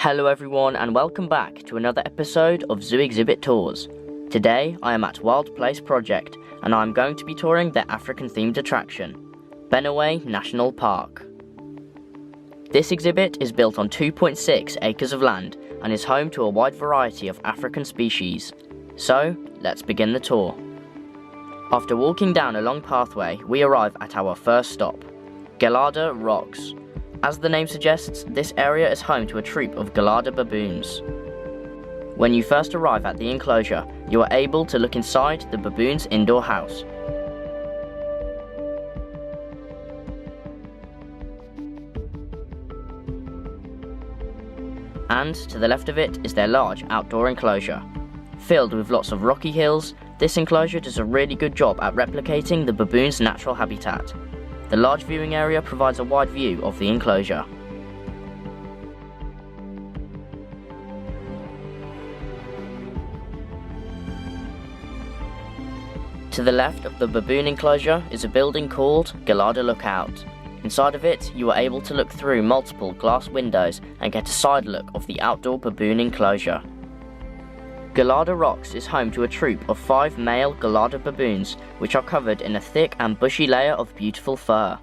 Hello everyone and welcome back to another episode of Zoo Exhibit Tours. Today I am at Wild Place Project and I am going to be touring their African themed attraction, Benoue National Park. This exhibit is built on 2.6 acres of land and is home to a wide variety of African species. So let's begin the tour. After walking down a long pathway, we arrive at our first stop, Gelada Rocks. As the name suggests, this area is home to a troop of Gelada baboons. When you first arrive at the enclosure, you are able to look inside the baboon's indoor house. And to the left of it is their large outdoor enclosure. Filled with lots of rocky hills, this enclosure does a really good job at replicating the baboon's natural habitat. The large viewing area provides a wide view of the enclosure. To the left of the baboon enclosure is a building called Gelada Lookout. Inside of it, you are able to look through multiple glass windows and get a side look of the outdoor baboon enclosure. Gelada Rocks is home to a troop of 5 male Gelada baboons, which are covered in a thick and bushy layer of beautiful fur.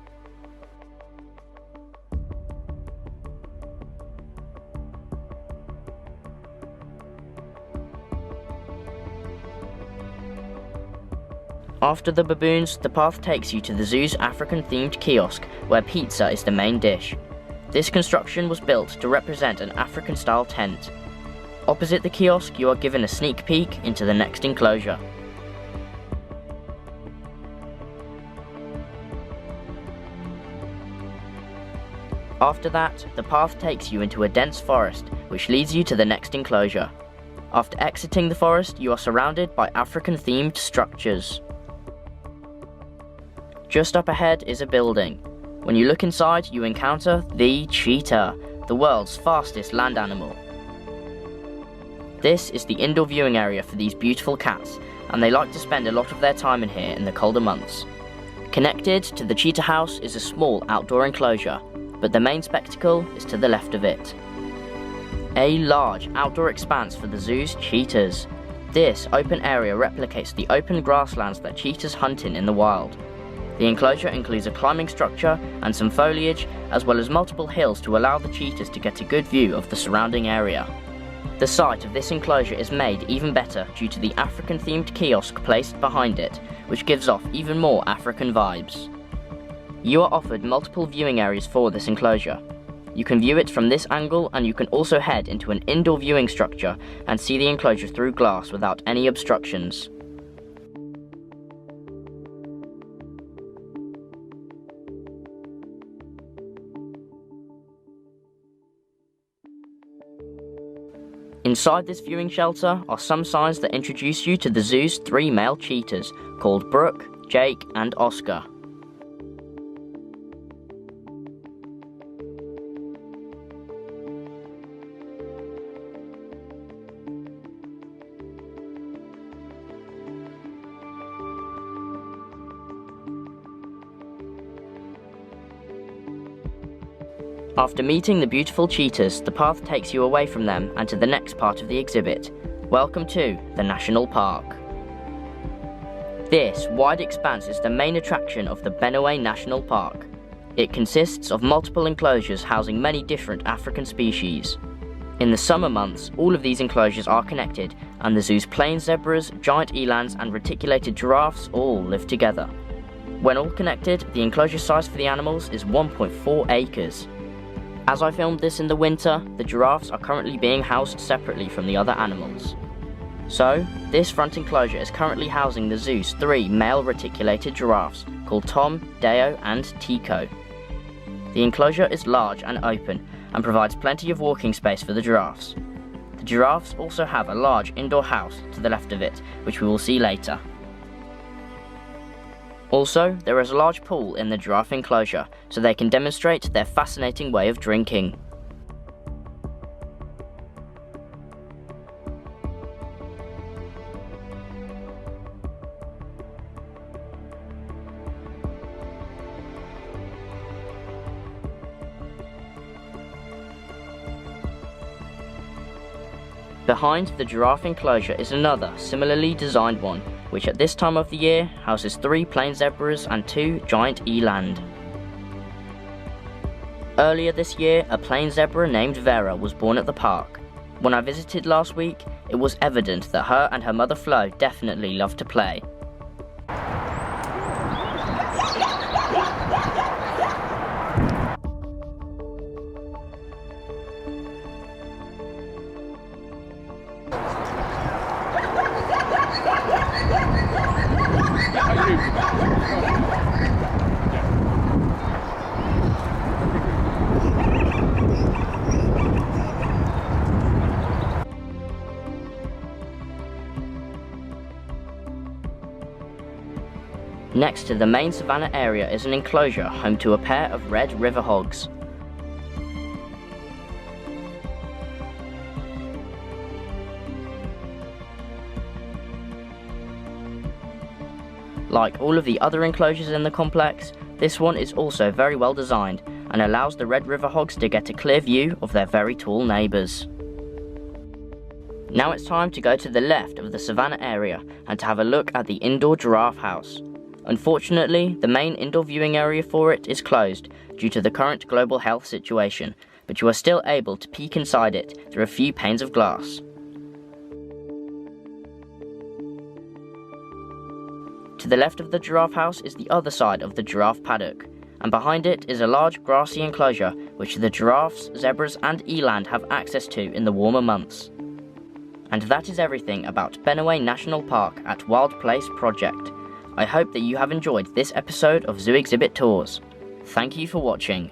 After the baboons, the path takes you to the zoo's African-themed kiosk, where pizza is the main dish. This construction was built to represent an African-style tent. Opposite the kiosk, you are given a sneak peek into the next enclosure. After that, the path takes you into a dense forest, which leads you to the next enclosure. After exiting the forest, you are surrounded by African-themed structures. Just up ahead is a building. When you look inside, you encounter the cheetah, the world's fastest land animal. This is the indoor viewing area for these beautiful cats, and they like to spend a lot of their time in here in the colder months. Connected to the cheetah house is a small outdoor enclosure, but the main spectacle is to the left of it. A large outdoor expanse for the zoo's cheetahs. This open area replicates the open grasslands that cheetahs hunt in the wild. The enclosure includes a climbing structure and some foliage, as well as multiple hills to allow the cheetahs to get a good view of the surrounding area. The site of this enclosure is made even better due to the African-themed kiosk placed behind it, which gives off even more African vibes. You are offered multiple viewing areas for this enclosure. You can view it from this angle, and you can also head into an indoor viewing structure and see the enclosure through glass without any obstructions. Inside this viewing shelter are some signs that introduce you to the zoo's 3 male cheetahs, called Brooke, Jake and Oscar. After meeting the beautiful cheetahs, the path takes you away from them and to the next part of the exhibit. Welcome to the National Park. This wide expanse is the main attraction of the Benoue National Park. It consists of multiple enclosures housing many different African species. In the summer months, all of these enclosures are connected, and the zoo's plain zebras, giant elands and reticulated giraffes all live together. When all connected, the enclosure size for the animals is 1.4 acres. As I filmed this in the winter, the giraffes are currently being housed separately from the other animals. So, this front enclosure is currently housing the zoo's 3 male reticulated giraffes, called Tom, Deo and Tico. The enclosure is large and open, and provides plenty of walking space for the giraffes. The giraffes also have a large indoor house to the left of it, which we will see later. Also, there is a large pool in the giraffe enclosure, so they can demonstrate their fascinating way of drinking. Behind the giraffe enclosure is another similarly designed one, which at this time of the year houses 3 plain zebras and 2 giant eland. Earlier this year, a plain zebra named Vera was born at the park. When I visited last week, it was evident that her and her mother Flo definitely love to play. Next to the main savannah area is an enclosure home to a pair of red river hogs. Like all of the other enclosures in the complex, this one is also very well designed and allows the red river hogs to get a clear view of their very tall neighbours. Now it's time to go to the left of the savannah area and to have a look at the indoor giraffe house. Unfortunately, the main indoor viewing area for it is closed due to the current global health situation, but you are still able to peek inside it through a few panes of glass. To the left of the giraffe house is the other side of the giraffe paddock, and behind it is a large grassy enclosure which the giraffes, zebras and eland have access to in the warmer months. And that is everything about Benoue National Park at Wild Place Project. I hope that you have enjoyed this episode of Zoo Exhibit Tours. Thank you for watching.